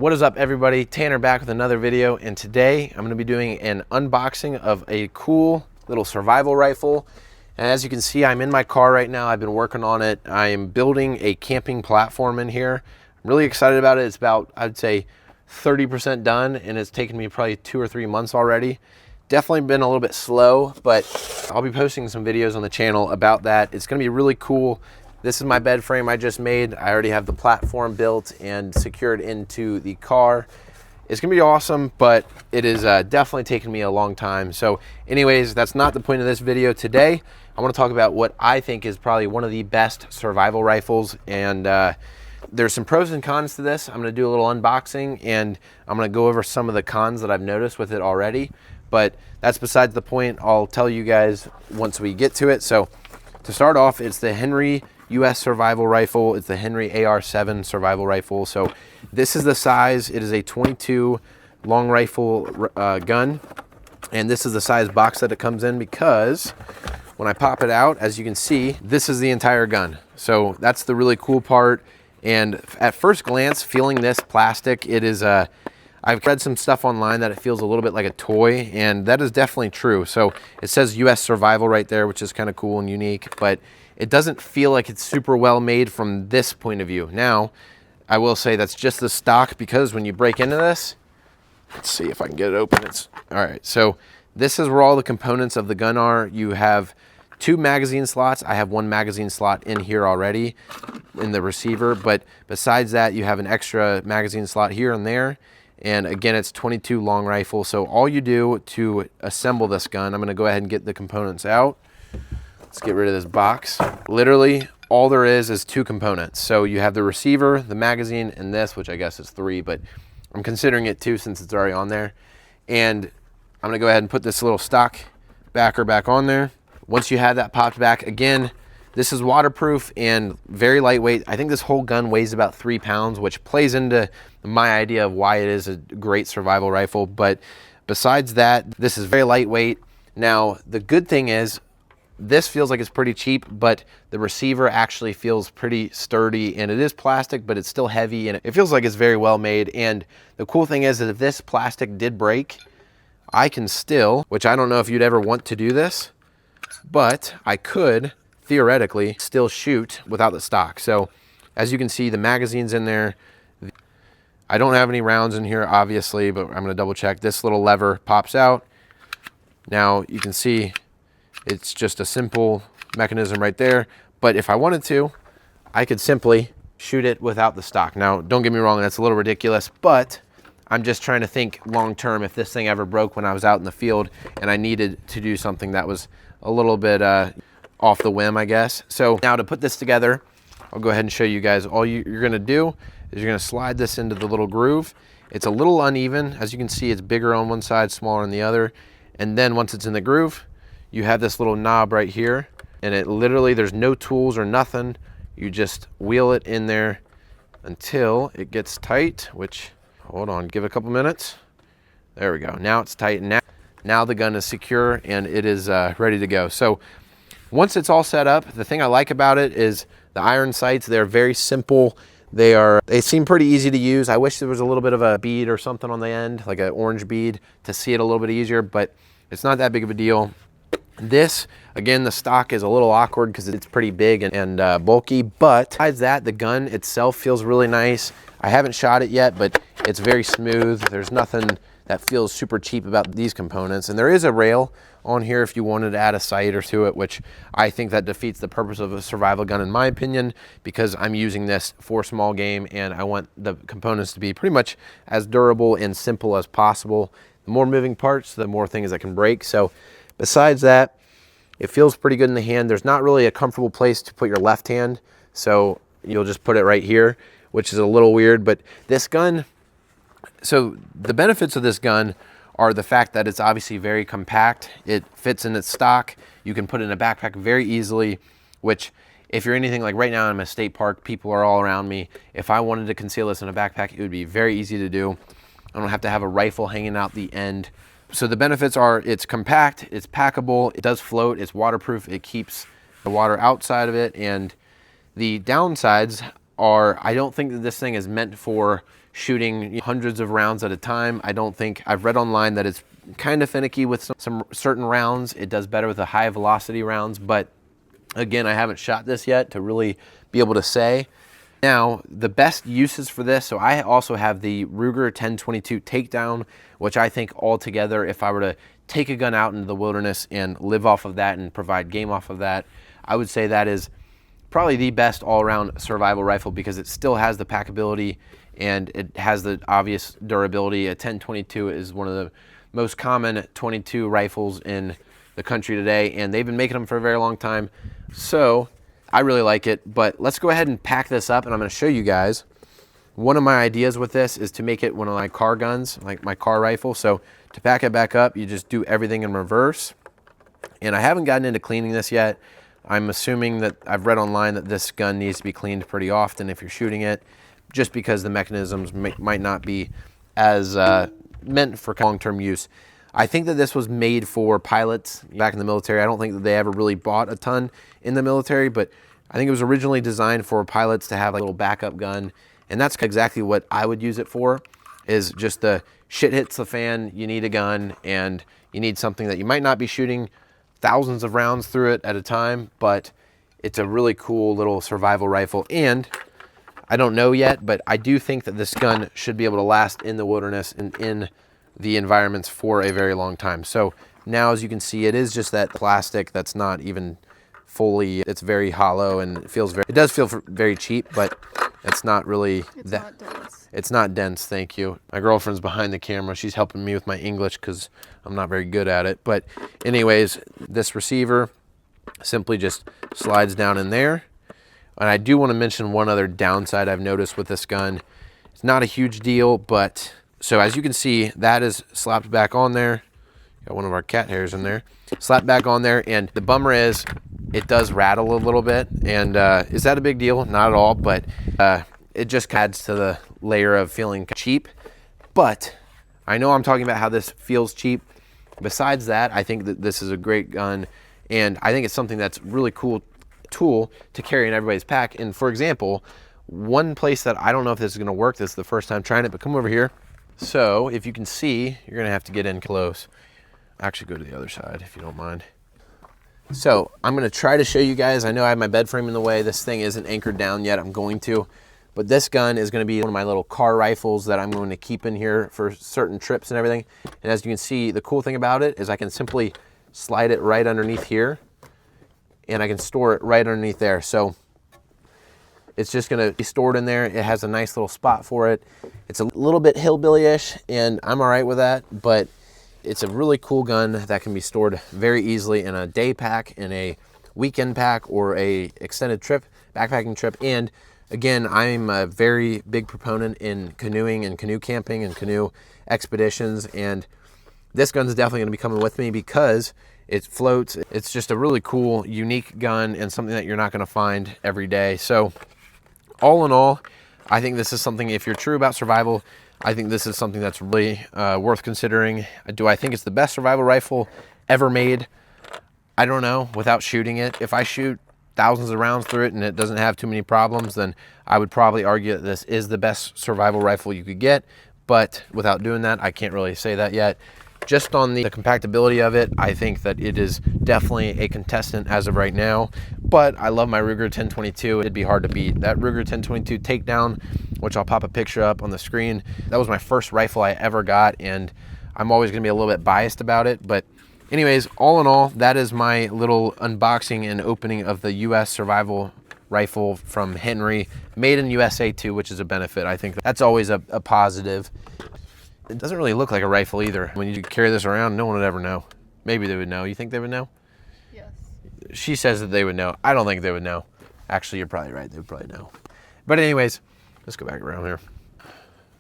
What is up, everybody? Tanner back with another video, and today I'm going to be doing an unboxing of a cool little survival rifle. And as you can see, I'm in my car right now. I've been working on it. I am building a camping platform in here. I'm really excited about it. It's about, I'd say, 30% done, and it's taken me probably 2 or 3 months already. Definitely been a little bit slow, but I'll be posting some videos on the channel about that. It's going to be really cool. This is my bed frame I just made. I already have the platform built and secured into the car. It's gonna be awesome, but it is definitely taken me a long time. So anyways, that's not the point of this video today. I wanna talk about what I think is probably one of the best survival rifles, and there's some pros and cons to this. I'm gonna do a little unboxing, and I'm gonna go over some of the cons that I've noticed with it already, but that's besides the point. I'll tell you guys once we get to it. So to start off, it's the Henry US survival rifle. It's the Henry AR-7 survival rifle. So this is the size. It is a 22 long rifle gun, and this is the size box that it comes in, because when I pop it out, as you can see, this is the entire gun. So that's the really cool part. And at first glance, feeling this plastic, it is I've read some stuff online that it feels a little bit like a toy, and that is definitely true. So it says US survival right there, which is kind of cool and unique, but it doesn't feel like it's super well made from this point of view. Now, I will say that's just the stock, because when you break into this, let's see if I can get it open. All right, so this is where all the components of the gun are. You have 2 magazine slots. I have 1 magazine slot in here already in the receiver, but besides that, you have an extra magazine slot here and there. And again, it's 22 long rifle. So all you do to assemble this gun, I'm gonna go ahead and get the components out. Let's get rid of this box. Literally, all there is 2 components. So you have the receiver, the magazine, and this, which I guess is 3, but I'm considering it 2 since it's already on there. And I'm gonna go ahead and put this little stock backer back on there. Once you have that popped back, again, this is waterproof and very lightweight. I think this whole gun weighs about 3 pounds, which plays into my idea of why it is a great survival rifle. But besides that, this is very lightweight. Now, the good thing is, this feels like it's pretty cheap, but the receiver actually feels pretty sturdy, and it is plastic, but it's still heavy, and it feels like it's very well made. And the cool thing is that if this plastic did break, I can still, which I don't know if you'd ever want to do this, but I could theoretically still shoot without the stock. So as you can see, the magazine's in there. I don't have any rounds in here, obviously, but I'm gonna double check. This little lever pops out. Now you can see it's just a simple mechanism right there. But if I wanted to, I could simply shoot it without the stock. Now, don't get me wrong, that's a little ridiculous, but I'm just trying to think long-term. If this thing ever broke when I was out in the field and I needed to do something that was a little bit off the whim, I guess. So now to put this together, I'll go ahead and show you guys. All you're gonna do is you're gonna slide this into the little groove. It's a little uneven. As you can see, it's bigger on one side, smaller on the other. And then once it's in the groove, you have this little knob right here, and it literally, there's no tools or nothing. You just wheel it in there until it gets tight, which, hold on, give it a couple minutes. There we go. Now it's tight. Now the gun is secure and it is ready to go. So once it's all set up, the thing I like about it is the iron sights. They're very simple. They seem pretty easy to use. I wish there was a little bit of a bead or something on the end, like an orange bead, to see it a little bit easier, but it's not that big of a deal. This, again, the stock is a little awkward because it's pretty big and bulky, but besides that, the gun itself feels really nice. I haven't shot it yet, but it's very smooth. There's nothing that feels super cheap about these components. And there is a rail on here if you wanted to add a sight or to it, which I think that defeats the purpose of a survival gun in my opinion, because I'm using this for small game and I want the components to be pretty much as durable and simple as possible. The more moving parts, the more things that can break. So besides that, it feels pretty good in the hand. There's not really a comfortable place to put your left hand, so you'll just put it right here, which is a little weird. But this gun, so the benefits of this gun are the fact that it's obviously very compact. It fits in its stock. You can put it in a backpack very easily, which if you're anything like right now, I'm in a state park, people are all around me. If I wanted to conceal this in a backpack, it would be very easy to do. I don't have to have a rifle hanging out the end. So the benefits are it's compact, it's packable, it does float, it's waterproof, it keeps the water outside of it. And the downsides are, I don't think that this thing is meant for shooting hundreds of rounds at a time. I don't think, I've read online that it's kind of finicky with some certain rounds. It does better with the high velocity rounds, but again, I haven't shot this yet to really be able to say. Now, the best uses for this, so I also have the Ruger 1022 takedown, which I think altogether, if I were to take a gun out into the wilderness and live off of that and provide game off of that, I would say that is probably the best all-around survival rifle because it still has the packability and it has the obvious durability. A 1022 is one of the most common 22 rifles in the country today, and they've been making them for a very long time. So I really like it, but let's go ahead and pack this up and I'm gonna show you guys. One of my ideas with this is to make it one of my car guns, like my car rifle. So to pack it back up, you just do everything in reverse. And I haven't gotten into cleaning this yet. I'm assuming that I've read online that this gun needs to be cleaned pretty often if you're shooting it, just because the mechanisms might not be as meant for long-term use. I think that this was made for pilots back in the military. I don't think that they ever really bought a ton in the military, but I think it was originally designed for pilots to have like a little backup gun. And that's exactly what I would use it for, is just the shit hits the fan, you need a gun, and you need something that you might not be shooting thousands of rounds through it at a time, but it's a really cool little survival rifle. And I don't know yet, but I do think that this gun should be able to last in the wilderness and in the environments for a very long time. So now, as you can see, it is just that plastic that's not even fully, it's very hollow and it feels very, it does feel very cheap, but it's not really not dense. It's not dense, thank you. My girlfriend's behind the camera. She's helping me with my English because I'm not very good at it. But anyways, this receiver simply just slides down in there. And I do want to mention one other downside I've noticed with this gun. It's not a huge deal, but so as you can see, that is slapped back on there. Got one of our cat hairs in there. Slapped back on there, and the bummer is it does rattle a little bit. And is that a big deal? Not at all, but it just adds to the layer of feeling cheap. But I know I'm talking about how this feels cheap. Besides that, I think that this is a great gun, and I think it's something that's really cool tool to carry in everybody's pack. And for example, one place that I don't know if this is going to work, this is the first time trying it, but come over here. So if you can see, you're going to have to get in close. Actually, go to the other side if you don't mind. So I'm going to try to show you guys. I know I have my bed frame in the way. This thing isn't anchored down yet. I'm going to. But this gun is going to be one of my little car rifles that I'm going to keep in here for certain trips and everything. And as you can see, the cool thing about it is I can simply slide it right underneath here, and I can store it right underneath there. So it's just going to be stored in there. It has a nice little spot for it. It's a little bit hillbilly-ish, and I'm all right with that, but it's a really cool gun that can be stored very easily in a day pack, in a weekend pack, or a extended trip, backpacking trip. And again, I'm a very big proponent in canoeing and canoe camping and canoe expeditions, and this gun's definitely going to be coming with me because it floats. It's just a really cool, unique gun and something that you're not going to find every day. So all in all, I think this is something, if you're true about survival, I think this is something that's really worth considering. Do I think it's the best survival rifle ever made? I don't know, without shooting it. If I shoot thousands of rounds through it and it doesn't have too many problems, then I would probably argue that this is the best survival rifle you could get. But without doing that, I can't really say that yet. Just on the compactability of it, I think that it is definitely a contestant as of right now. But I love my Ruger 1022. It'd be hard to beat. That Ruger 1022 takedown, which I'll pop a picture up on the screen, that was my first rifle I ever got, and I'm always going to be a little bit biased about it. But anyways, all in all, that is my little unboxing and opening of the U.S. survival rifle from Henry, made in USA too, which is a benefit. I think that's always a positive. It doesn't really look like a rifle either. When you carry this around, no one would ever know. Maybe they would know. You think they would know? Yes. She says that they would know. I don't think they would know. Actually, you're probably right. They would probably know. But anyways, let's go back around here.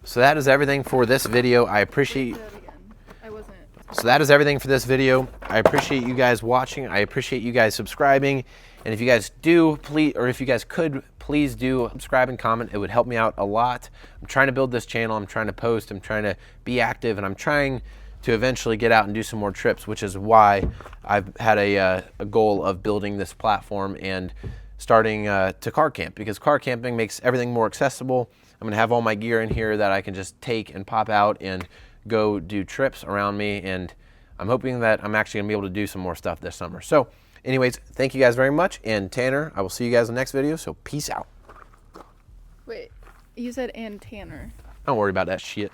So that is everything for this video. I appreciate... So that is everything for this video. I appreciate you guys watching. I appreciate you guys subscribing. And if you guys do, please, or if you guys could, please do subscribe and comment. It would help me out a lot. I'm trying to build this channel. I'm trying to post. I'm trying to be active, and I'm trying to eventually get out and do some more trips, which is why I've had a goal of building this platform and starting to car camp, because car camping makes everything more accessible. I'm gonna have all my gear in here that I can just take and pop out and go do trips around me, and I'm hoping that I'm actually gonna be able to do some more stuff this summer. So anyways, thank you guys very much, and Tanner, I will see you guys in the next video, so peace out. Wait, you said and Tanner. Don't worry about that shit.